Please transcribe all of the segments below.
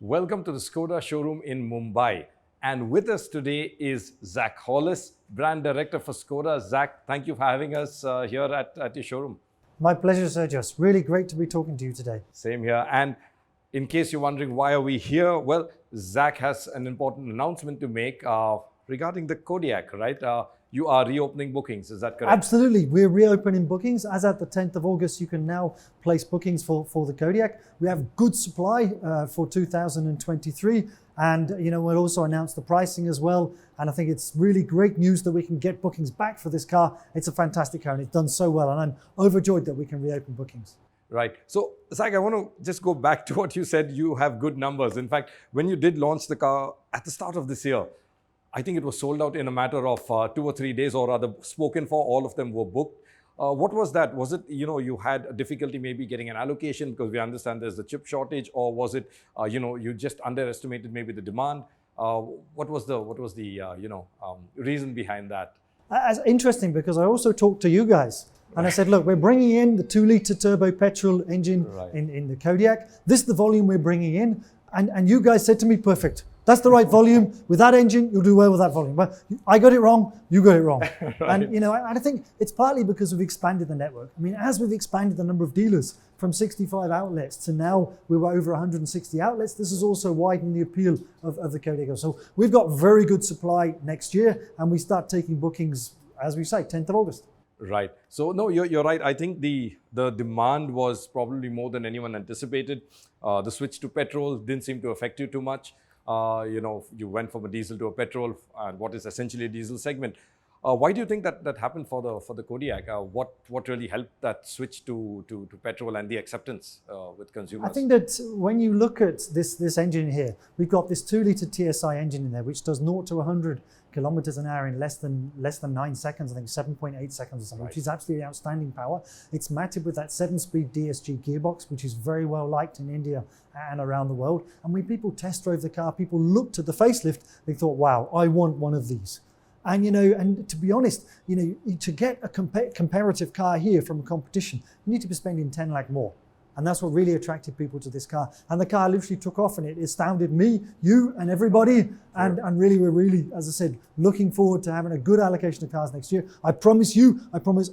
Welcome to the Skoda showroom in Mumbai. And with us today is Zac Hollis, Brand Director for Skoda. Zac, thank you for having us here at your showroom. My pleasure, Sergius. Really great to be talking to you today. Same here. And in case you're wondering why are we here, well, Zac has an important announcement to make regarding the Kodiaq, right? You are reopening bookings, is that correct? Absolutely. We're reopening bookings. As at the 10th of August, you can now place bookings for the Kodiaq. We have good supply for 2023. And we'll also announce the pricing as well. And I think it's really great news that we can get bookings back for this car. It's a fantastic car and it's done so well. And I'm overjoyed that we can reopen bookings. Right. So, Zac, I want to just go back to what you said. You have good numbers. In fact, when you did launch the car at the start of this year, I think it was sold out in a matter of 2 or 3 days, or rather spoken for, all of them were booked. What was that? Was it, you had a difficulty maybe getting an allocation because we understand there's the chip shortage, or was it, you just underestimated maybe the demand? What was the reason behind that? It's interesting because I also talked to you guys and I said, look, we're bringing in the 2-litre turbo petrol engine in the Kodiaq. This is the volume we're bringing in. And you guys said to me, perfect. That's the right volume. With that engine, you'll do well with that volume. But I got it wrong, you got it wrong. Right. And I think it's partly because we've expanded the network. I mean, as we've expanded the number of dealers from 65 outlets to now we're over 160 outlets, this has also widened the appeal of the Kodiaq. So we've got very good supply next year, and we start taking bookings, as we say, 10th of August. Right. So no, you're right. I think the demand was probably more than anyone anticipated. The switch to petrol didn't seem to affect you too much. You went from a diesel to a petrol, and what is essentially a diesel segment. Why do you think that happened for the Kodiaq? What really helped that switch to petrol and the acceptance with consumers? I think that when you look at this engine here, we've got this 2-litre TSI engine in there, which does 0 to 100 kilometers an hour in less than 9 seconds, I think 7.8 seconds or something, which is absolutely outstanding power. It's matted with that 7-speed DSG gearbox, which is very well liked in India and around the world. And when people test drove the car, people looked at the facelift, they thought, wow, I want one of these. And and to be honest, to get a comparative car here from a competition, you need to be spending 10 lakh more. And that's what really attracted people to this car. And the car literally took off, and it astounded me, you, and everybody. And really, we're really, as I said, looking forward to having a good allocation of cars next year. I promise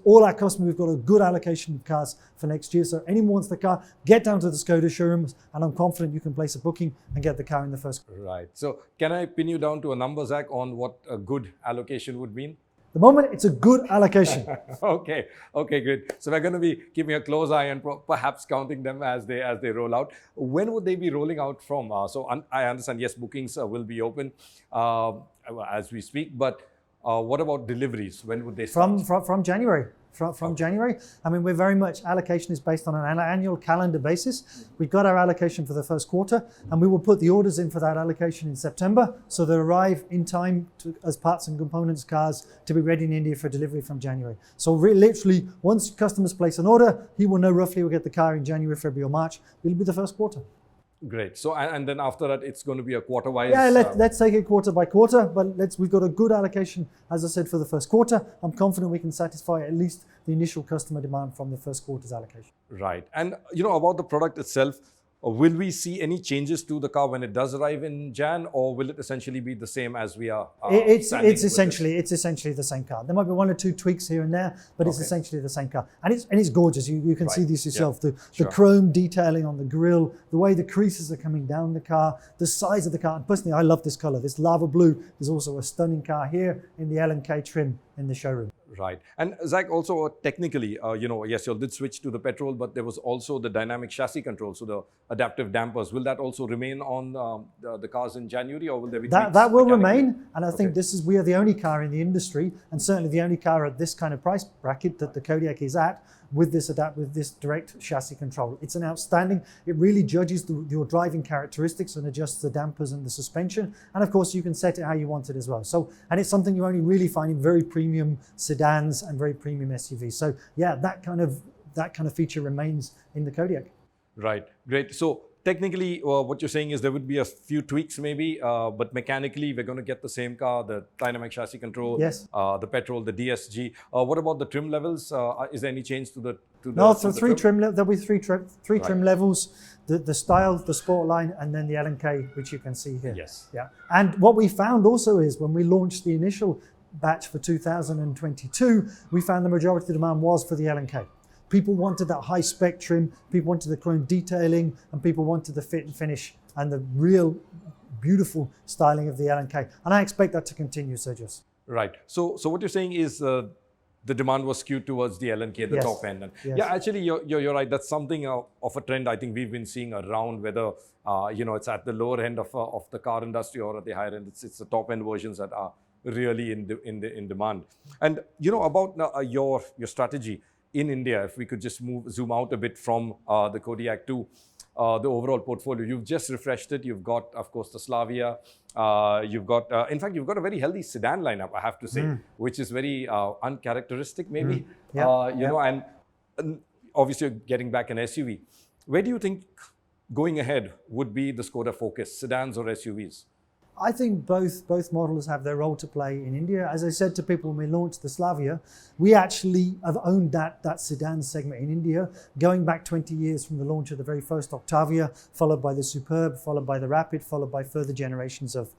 all our customers, we've got a good allocation of cars for next year. So anyone wants the car, get down to the Skoda showrooms, and I'm confident you can place a booking and get the car in the first. Right. So can I pin you down to a number, Zac, on what a good allocation would mean? The moment, it's a good allocation. Okay, great. So we're going to be keeping a close eye and perhaps counting them as they roll out. When would they be rolling out from? I understand, yes, bookings will be open as we speak, but what about deliveries? When would they start? From January. From January. I mean, we're very much, allocation is based on an annual calendar basis. We've got our allocation for the first quarter, and we will put the orders in for that allocation in September, so they arrive in time as parts and components cars to be ready in India for delivery from January. So literally, once customers place an order, he will know roughly we'll get the car in January, February or March. It'll be the first quarter. Great. So, and then after that, it's going to be a quarter-wise. Yeah, let's take it quarter by quarter, but we've got a good allocation, as I said, for the first quarter. I'm confident we can satisfy at least the initial customer demand from the first quarter's allocation. Right. And about the product itself, will we see any changes to the car when it does arrive in Jan, or will it essentially be the same as we are? It's essentially the same car. There might be 1 or 2 tweaks here and there, but it's essentially the same car, and it's gorgeous. You can see this yourself. Yeah. The chrome detailing on the grille, the way the creases are coming down the car, the size of the car. And personally, I love this color. This lava blue is also a stunning car here in the L&K trim in the showroom. Right. And Zac, also technically, yes, you did switch to the petrol, but there was also the dynamic chassis control, so the adaptive dampers. Will that also remain on the cars in January, or will there be tweaks? That will remain, and I think we are the only car in the industry, and certainly the only car at this kind of price bracket that the Kodiaq is at, with this direct chassis control. It's an outstanding, it really judges your driving characteristics and adjusts the dampers and the suspension. And of course, you can set it how you want it as well. So, and it's something you only really find in very premium sedans and very premium SUVs. So yeah, that kind of feature remains in the Kodiaq. Right, great. So technically, what you're saying is there would be a few tweaks maybe, but mechanically we're going to get the same car, the dynamic chassis control, Yes. the petrol, the DSG. What about the trim levels? Is there any change to the No, so to the there'll be three trim levels: the style, the sport line, and then the L&K, which you can see here. Yes. Yeah. And what we found also is when we launched the initial batch for 2022, we found the majority of the demand was for the L&K. People wanted that high spec trim, people wanted the chrome detailing, and people wanted the fit and finish and the real beautiful styling of the L&K. And I expect that to continue, Sergius. Right. So what you're saying is the demand was skewed towards the L&K at the Yes. top end. And Yes. yeah, actually, you're right. That's something of a trend I think we've been seeing around, whether it's at the lower end of the car industry or at the higher end. It's the top end versions that are really in demand. And about your strategy in India, if we could just zoom out a bit from the Kodiaq to the overall portfolio. You've just refreshed it. You've got, of course, the Slavia. You've got, in fact, you've got a very healthy sedan lineup, I have to say, which is very uncharacteristic, maybe. And obviously, you're getting back an SUV. Where do you think going ahead would be the Skoda focus, sedans or SUVs? I think both models have their role to play in India. As I said to people when we launched the Slavia, we actually have owned that sedan segment in India, going back 20 years from the launch of the very first Octavia, followed by the Superb, followed by the Rapid, followed by further generations of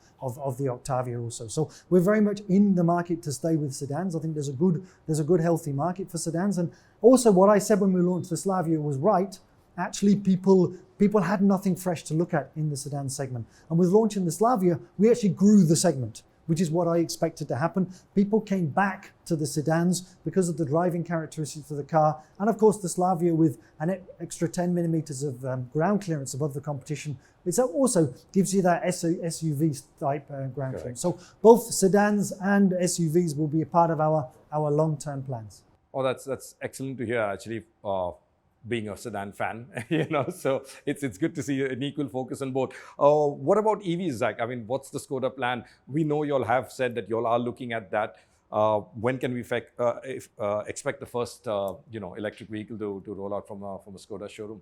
the Octavia also. So we're very much in the market to stay with sedans. I think there's a good healthy market for sedans. And also what I said when we launched the Slavia was right. Actually, people had nothing fresh to look at in the sedan segment. And with launching the Slavia, we actually grew the segment, which is what I expected to happen. People came back to the sedans because of the driving characteristics of the car. And of course, the Slavia with an extra 10 millimeters of ground clearance above the competition. It also gives you that SUV type ground clearance. So both sedans and SUVs will be a part of our long-term plans. Oh, that's excellent to hear, actually. Being a sedan fan, so it's good to see an equal focus on both. What about EVs, Zac? I mean, what's the Skoda plan? We know y'all have said that y'all are looking at that. When can we expect the first, electric vehicle to roll out from a Skoda showroom?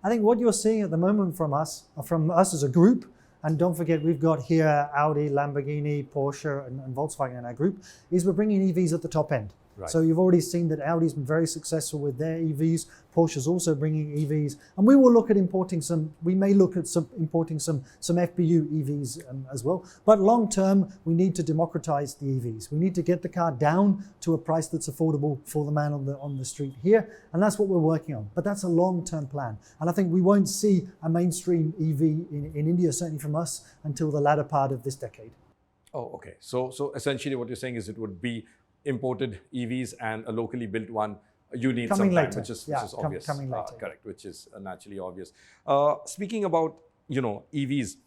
I think what you're seeing at the moment from us as a group, and don't forget we've got here Audi, Lamborghini, Porsche, and Volkswagen in our group, is we're bringing EVs at the top end. Right. So you've already seen that Audi's been very successful with their EVs. Porsche's also bringing EVs, and we will look at importing some. We may look at importing some FPU EVs as well. But long term, we need to democratize the EVs. We need to get the car down to a price that's affordable for the man on the street here, and that's what we're working on. But that's a long term plan, and I think we won't see a mainstream EV in India, certainly from us, until the latter part of this decade. Oh, okay. So essentially, what you're saying is it would be imported EVs and a locally built one. You need coming some time, later. which is obvious. Coming later. Correct, which is naturally obvious. Speaking about EVs,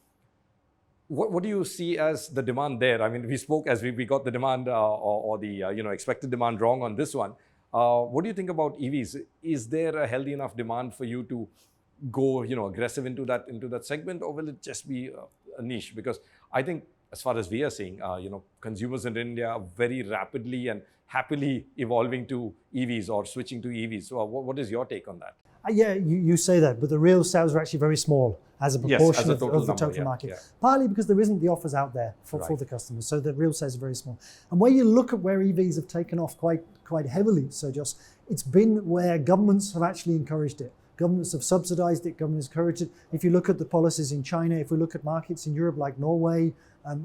what do you see as the demand there? I mean, we spoke as we got the demand or the expected demand wrong on this one. What do you think about EVs? Is there a healthy enough demand for you to go aggressive into that segment, or will it just be a niche? Because I think, as far as we are seeing, consumers in India are very rapidly and happily evolving to EVs or switching to EVs. So what is your take on that? Yeah, you say that, but the real sales are actually very small as a proportion of the total market. Yeah. Partly because there isn't the offers out there for the customers, so the real sales are very small. And when you look at where EVs have taken off quite heavily, Sergius, it's been where governments have actually encouraged it. Governments have subsidized it, governments encouraged it. If you look at the policies in China, if we look at markets in Europe like Norway,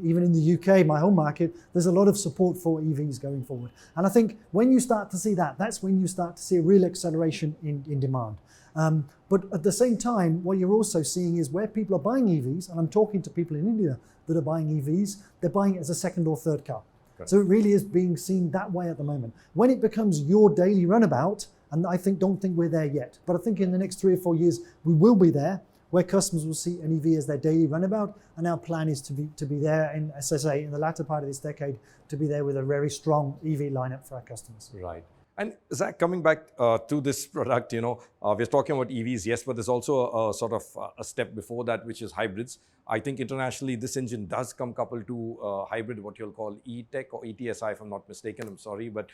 even in the UK, my home market, there's a lot of support for EVs going forward. And I think when you start to see that, that's when you start to see a real acceleration in demand. But at the same time, what you're also seeing is where people are buying EVs, and I'm talking to people in India that are buying EVs, they're buying it as a second or third car. Okay. So it really is being seen that way at the moment. When it becomes your daily runabout, and I don't think we're there yet, but I think in the next 3 or 4 years, we will be there, where customers will see an EV as their daily runabout, and our plan is to be there, in, as I say, in the latter part of this decade, to be there with a very strong EV lineup for our customers. Right. And Zac, coming back to this product, we're talking about EVs, yes, but there's also a sort of a step before that, which is hybrids. I think internationally, this engine does come coupled to hybrid, what you'll call E-Tech or ETSI, if I'm not mistaken. I'm sorry, but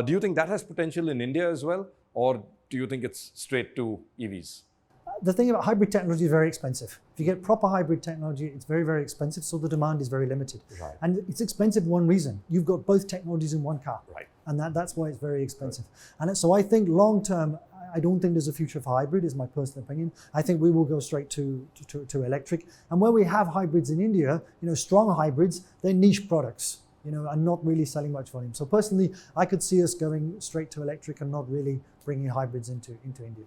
do you think that has potential in India as well, or do you think it's straight to EVs? The thing about hybrid technology is very expensive. If you get proper hybrid technology, it's very, very expensive, so the demand is very limited. Right. And it's expensive for one reason. You've got both technologies in one car. Right. And that's why it's very expensive. Right. And so I think long term, I don't think there's a future for hybrid, is my personal opinion. I think we will go straight to electric. And where we have hybrids in India, strong hybrids, they're niche products, and not really selling much volume. So personally, I could see us going straight to electric and not really bringing hybrids into India.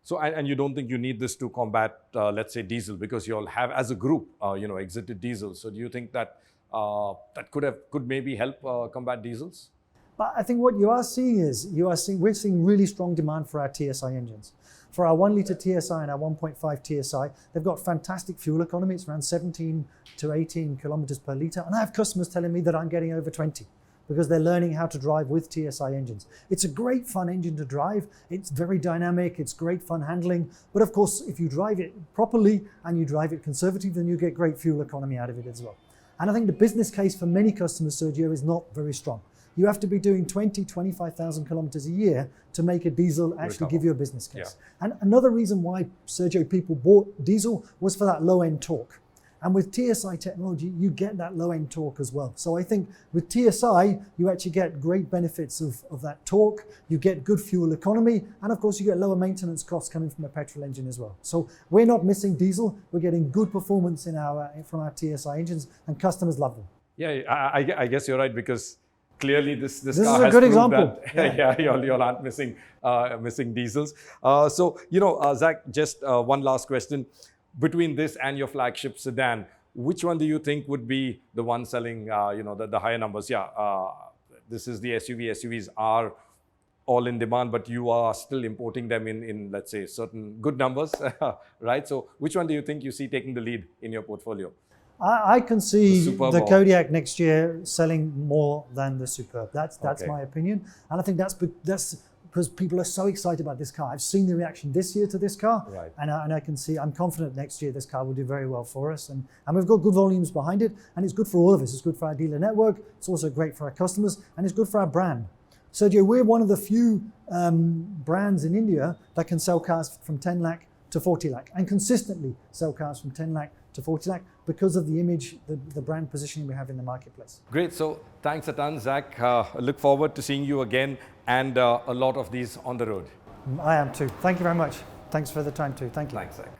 So, and you don't think you need this to combat, let's say, diesel, because you all have, as a group, exited diesel. So, do you think that that could maybe help combat diesels? But I think what you are seeing is we're seeing really strong demand for our TSI engines. For our 1 litre TSI and our 1.5 TSI, they've got fantastic fuel economy. It's around 17 to 18 kilometers per litre, and I have customers telling me that I'm getting over 20. Because they're learning how to drive with TSI engines. It's a great fun engine to drive. It's very dynamic, it's great fun handling. But of course, if you drive it properly and you drive it conservatively, then you get great fuel economy out of it as well. And I think the business case for many customers, Sergio, is not very strong. You have to be doing 25,000 kilometers a year to make a diesel actually give you a business case. Yeah. And another reason why, Sergio, people bought diesel was for that low-end torque. And with TSI technology, you get that low-end torque as well. So I think with TSI, you actually get great benefits of that torque, you get good fuel economy, and of course you get lower maintenance costs coming from a petrol engine as well. So we're not missing diesel, we're getting good performance from our TSI engines, and customers love them. Yeah, I guess you're right, because clearly this car is a has good proved example. That, you all aren't missing diesels. So, Zac, just one last question. Between this and your flagship sedan, which one do you think would be the one selling, the higher numbers? Yeah, this is the SUV. SUVs are all in demand, but you are still importing them in let's say, certain good numbers, right? So which one do you think you see taking the lead in your portfolio? I can see the Kodiaq next year selling more than the Superb. That's okay. My opinion. And I think that's because people are so excited about this car. I've seen the reaction this year to this car, right. and I can see, I'm confident next year this car will do very well for us. And we've got good volumes behind it, and it's good for all of us. It's good for our dealer network, it's also great for our customers, and it's good for our brand. Sergio, we're one of the few brands in India that can sell cars from 10 lakh to 40 lakh, and consistently sell cars from 10 lakh to 40 lakh because of the image, the brand positioning we have in the marketplace. Great. So thanks a ton, Zac. I look forward to seeing you again and a lot of these on the road. I am too. Thank you very much. Thanks for the time too. Thank you. Thanks, Zac.